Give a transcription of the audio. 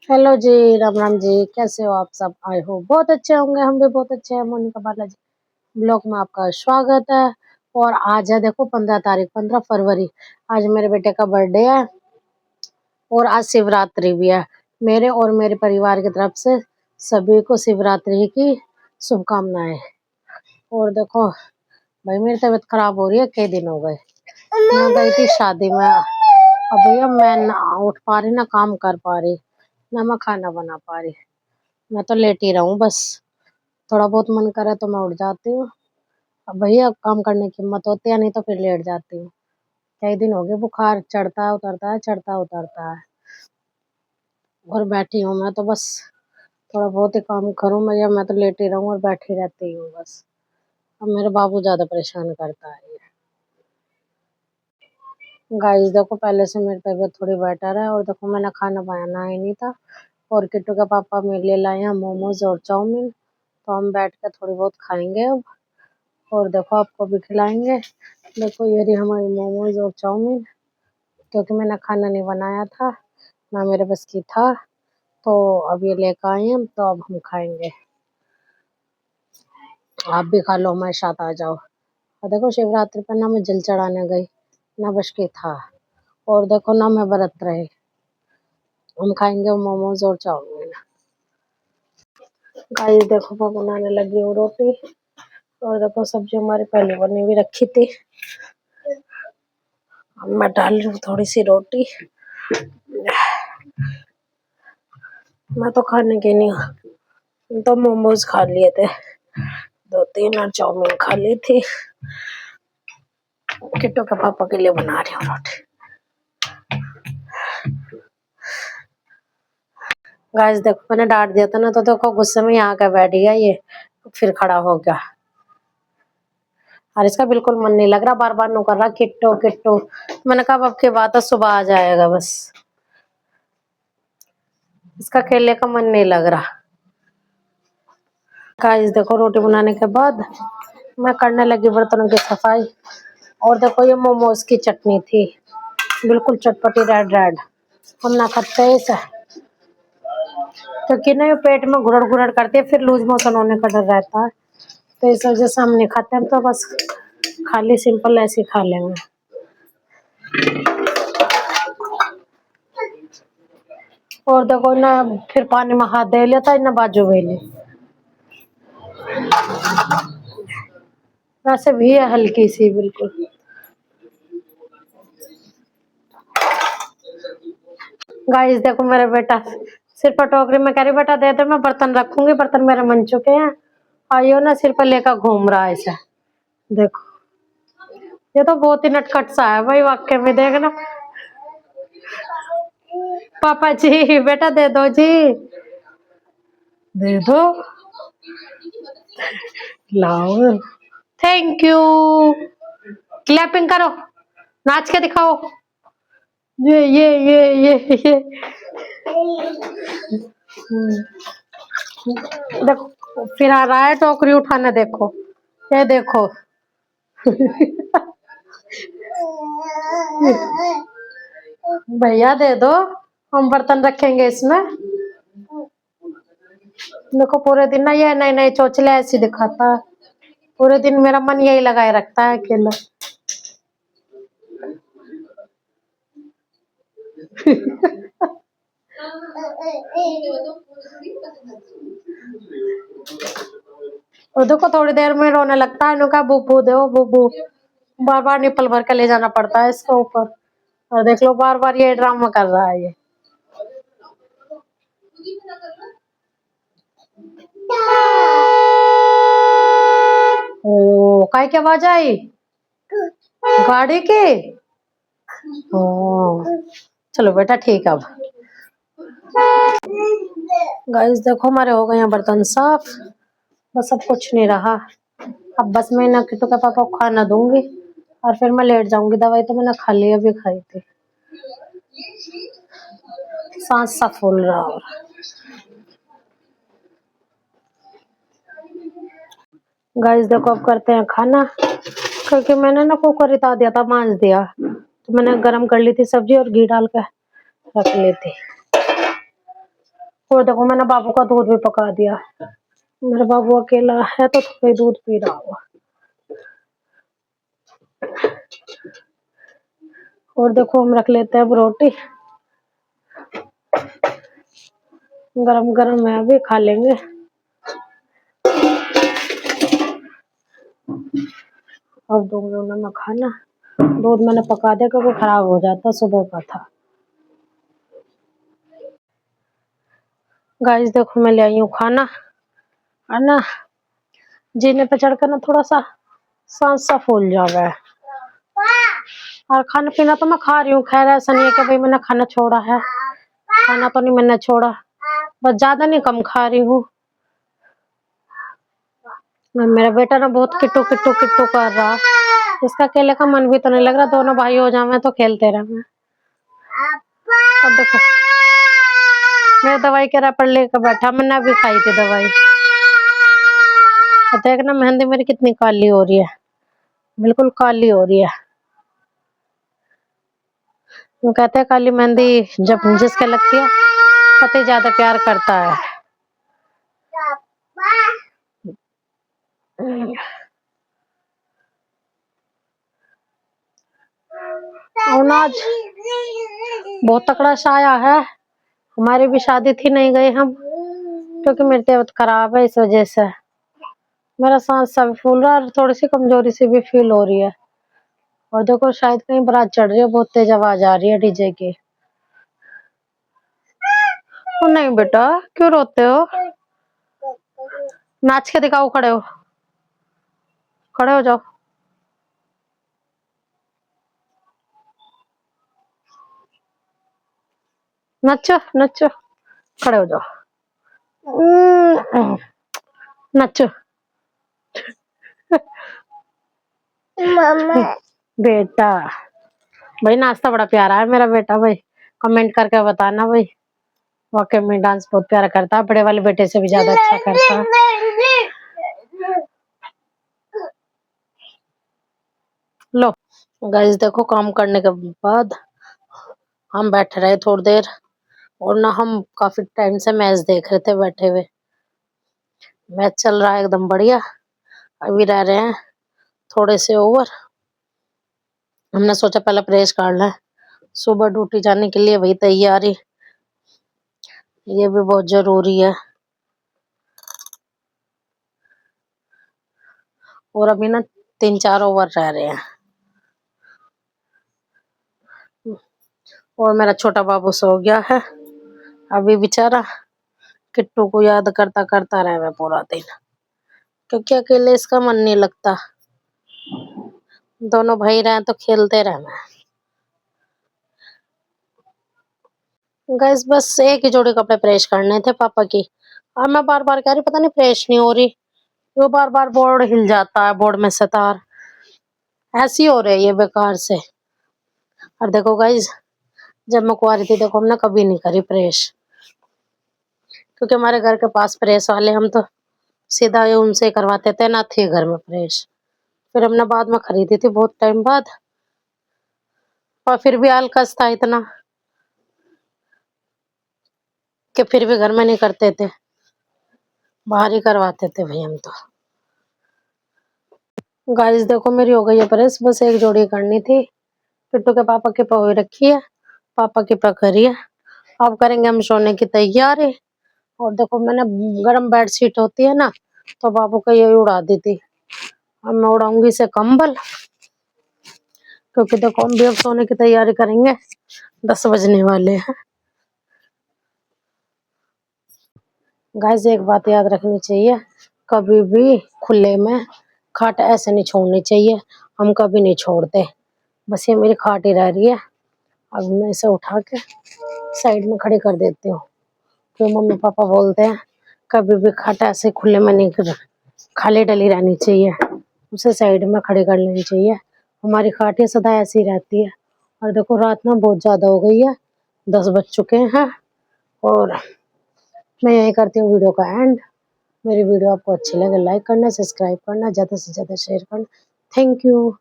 Hello जी, राम राम जी। कैसे हो आप सब? आई हो बहुत अच्छे होंगे। हम भी बहुत अच्छे हैं। मोनिका बालाजी ब्लॉग में आपका स्वागत है। और आज है देखो 15 तारीख, 15 फरवरी। आज मेरे बेटे का बर्थडे है और आज शिवरात्रि भी है। मेरे और मेरे परिवार की तरफ से सभी को शिवरात्रि की शुभकामनाएं। और देखो भाई, मेरी तबीयत खराब हो रही है, कई दिन हो गए। मैं गई थी शादी में। अब भैया मैं ना उठ पा रही, ना काम कर पा रही, ना मैं खाना बना पा रही। मैं तो लेट ही रहूं बस। थोड़ा बहुत मन करे तो मैं उठ जाती हूँ। अब भैया काम करने की हिम्मत होती है, नहीं तो फिर लेट जाती हूँ। कई दिन हो गए, बुखार चढ़ता है उतरता है, चढ़ता है उतरता है। और बैठी हूँ मैं तो बस। थोड़ा बहुत ही काम करूँ मैं, या मैं तो लेटी रहूं और बैठी रहती हूँ बस। अब मेरे बाबू ज्यादा परेशान करता है ये। गाइस देखो, पहले से मेरी तबीयत थोड़ी बेटर है। और देखो मैंने खाना बनाना ही नहीं था, और किट्टू के पापा मेरे लिए लाए हैं मोमोज और चाउमीन। तो हम बैठ के थोड़ी बहुत खाएंगे अब। और देखो आपको भी खिलाएंगे। देखो ये रही हमारी मोमोज और चाउमीन। क्योंकि मैंने खाना नहीं बनाया था, ना मेरे बस की था, तो अब ये लेकर आए हैं, तो अब हम खाएंगे। आप भी खा लो, हमारे साथ आ जाओ। और देखो शिवरात्रि पर ना मैं जल चढ़ाने गई, ना बस की था। और देखो ना मैं व्रत रही। हम खाएंगे मोमोज और चाउमीन। गाइस देखो मैं बनाने लगी हूँ रोटी। और देखो सब्जी हमारी पहले बनी हुई रखी थी। अब मैं डाल रही हूँ थोड़ी सी रोटी। मैं तो खाने की नहीं, तो मोमोज खा लिए थे 2-3, और चाउमीन खा ली थी। किट्टू के पापा के लिए बना रही हूँ रोटी। गाइस देखो मैंने डांट दिया था ना, तो देखो गुस्से में यहाँ का बैठ गया ये, फिर खड़ा हो गया। और इसका बिल्कुल मन नहीं लग रहा, बार बार नो कर रहा किट्टू किट्टू। मैंने कहा अब की बात है, सुबह आ जाएगा बस। इसका खेलने का मन नहीं लग रहा। गाइस देखो रोटी बनाने के बाद मैं करने लगी बर्तनों की सफाई। और देखो ये मोमोज की चटनी थी, बिल्कुल चटपटी रेड रेड। हम ना खाते हैं इसे, क्योंकि ना ये पेट में घुरड़ घुरड़ करती है, फिर लूज मोशन होने का डर रहता है। तो इस वजह से हम नहीं खाते। हम तो बस खाली सिंपल ऐसे खा लेंगे। और देखो ना, फिर पानी में हाथ दे लेता है ना, बाजू बेली वैसे भी है हल्की सी बिल्कुल। गाइस देखो मेरा बेटा सिर पर टोकरी में कह रही बेटा दे दे, मैं बर्तन रखूंगी, बर्तन मेरे मन चुके हैं। आइयो ना सिर पर लेकर घूम रहा है ऐसा। देखो ये तो बहुत ही नटखट सा है भाई, वाक्य में देखना। पापा जी बेटा दे दो जी, दे दो, लाओ। Thank you. क्लैपिंग करो, नाच के दिखाओ। ये देखो फिर आ रहा है टोकरी उठाने, देखो ये देखो। भैया दे दो, हम बर्तन रखेंगे इसमें। देखो पूरे दिन ना ये नई नई चोचले ऐसी दिखाता है। पूरे दिन मेरा मन यही लगाए रखता है अकेला। और देखो थोड़ी देर में रोने लगता है, इनका बुबू दो बुबू। बार बार निपल भर के ले जाना पड़ता है इसके ऊपर। और देख लो बार बार ये ड्रामा कर रहा है ये। ओ काय की आवाज आई? गाड़ी की। ओ चलो बेटा ठीक है। अब गाइस देखो हमारे हो गए हैं बर्तन साफ। बस अब कुछ नहीं रहा। अब बस मैं ना किट्टू के पापा को खाना दूंगी, और फिर मैं लेट जाऊंगी। दवाई तो मैंने खा ली, अभी खाई थी। सांस सा फूल रहा। और गाइस देखो अब करते हैं खाना। क्योंकि मैंने ना कुकर रिता दिया था, मांज दिया, तो मैंने गरम कर ली थी सब्जी और घी डाल के रख ली थी। और देखो मैंने बाबू का दूध भी पका दिया। मेरा बाबू अकेला है तो कोई दूध पी रहा होगा। और देखो हम रख लेते हैं अब रोटी, गरम गरम है, अभी खा लेंगे। अब दूंगी उन्हें मैं खाना। दूध मैंने पका दिया क्योंकि खराब हो जाता, सुबह का था। गाइस देखो मैं ले आई हूँ खाना, है ना। जीने पे चढ़कर ना थोड़ा सा सांस सा फूल जावा है। और खाना पीना तो मैं खा रही हूँ, खैर ऐसा नहीं है कि भाई मैंने खाना छोड़ा है। खाना तो नहीं मैंने छोड़ा, बस ज्यादा नहीं कम खा रही हूँ। मेरा बेटा ना बहुत किट्टू किट्टू किट्टू कर रहा, इसका अकेले का मन भी तो नहीं लग रहा। दोनों भाई हो जाए तो खेलते रहे। अब देखो मैं दवाई के रैपर लेकर बैठा, मैंने अभी खाई थी दवाई। देख ना मेहंदी मेरी कितनी काली हो रही है, बिल्कुल काली हो रही है। वो कहते हैं काली मेहंदी जब जिसके लगती है पति ज्यादा प्यार करता है। और आज बहुत तकड़ा साया है। हमारी भी शादी थी, नहीं गए हम क्योंकि मेरी तबीयत खराब है, इस वजह से मेरा सांस सब फूल रहा है, थोड़ी सी कमजोरी सी भी फील हो रही है। और देखो शायद कहीं बारात चढ़ रही है, बहुत तेज आवाज आ रही है डीजे की। ओ नहीं बेटा, क्यों रोते हो? नाच के दिखाओ, खड़े हो, खड़े हो जाओ। नचो नचो, खड़े हो जाओ। नचो बेटा। भाई नाश्ता बड़ा प्यारा है मेरा बेटा, भाई कमेंट करके बताना भाई। वाकई में डांस बहुत प्यारा करता है, बड़े वाले बेटे से भी ज्यादा अच्छा करता है। लो गाइस देखो काम करने के बाद हम बैठे रहे थोड़ी देर, और ना हम काफी टाइम से मैच देख रहे थे बैठे हुए। मैच चल रहा है एकदम बढ़िया। अभी रह रहे हैं थोड़े से ओवर। हमने सोचा पहले प्रेस कर लें, सुबह ड्यूटी जाने के लिए वही तैयारी, ये भी बहुत जरूरी है। और अभी ना 3-4 ओवर रह रहे हैं। और मेरा छोटा बाबू सो गया है अभी, बेचारा किट्टू को याद करता करता रहे पूरा दिन, क्योंकि अकेले इसका मन नहीं लगता। दोनों भाई रहे तो खेलते रहना। गैस बस एक ही जोड़ी कपड़े प्रेस करने थे पापा की। और मैं बार बार कह रही पता नहीं प्रेस नहीं हो रही, वो बार बार बोर्ड हिल जाता है, बोर्ड में से तार ऐसी हो रही है बेकार से। और देखो गाइज जब मैं कुआरी थी देखो हमने कभी नहीं करी प्रेस, क्योंकि हमारे घर के पास प्रेस वाले, हम तो सीधा उनसे करवाते थे, ना थे घर में प्रेस। फिर हमने बाद में खरीदी थी बहुत टाइम बाद, और फिर भी आलकस था इतना कि फिर भी घर में नहीं करते थे, बाहर ही करवाते थे भाई हम तो। गाइस देखो मेरी हो गई है प्रेस, बस एक जोड़ी करनी थी। पिट्टू के पापा की पहुई रखी है, पापा की पकड़ी है। अब करेंगे हम सोने की तैयारी। और देखो मैंने गरम बेडशीट होती है ना, तो बाबू को यही उड़ा दी थी। अब मैं उड़ाऊंगी इसे कंबल, क्योंकि देखो हम भी अब सोने की तैयारी करेंगे, 10 बजने वाले हैं। गाइस एक बात याद रखनी चाहिए, कभी भी खुले में खाट ऐसे नहीं छोड़नी चाहिए, हम कभी नहीं छोड़ते। बस ये मेरी खाट ही रह रही है, अब मैं इसे उठा के साइड में खड़ी कर देती हूँ। तो मम्मी पापा बोलते हैं कभी भी खाट ऐसे खुले में नहीं कर, खाली डली रहनी चाहिए, उसे साइड में खड़ी कर लेनी चाहिए। हमारी खाट ये सदा ऐसी रहती है। और देखो रात में बहुत ज्यादा हो गई है, 10 बज चुके हैं। और मैं यही करती हूँ वीडियो का एंड। मेरी वीडियो आपको अच्छी लगे लाइक करना, सब्सक्राइब करना, ज़्यादा से ज़्यादा शेयर करना। Thank you.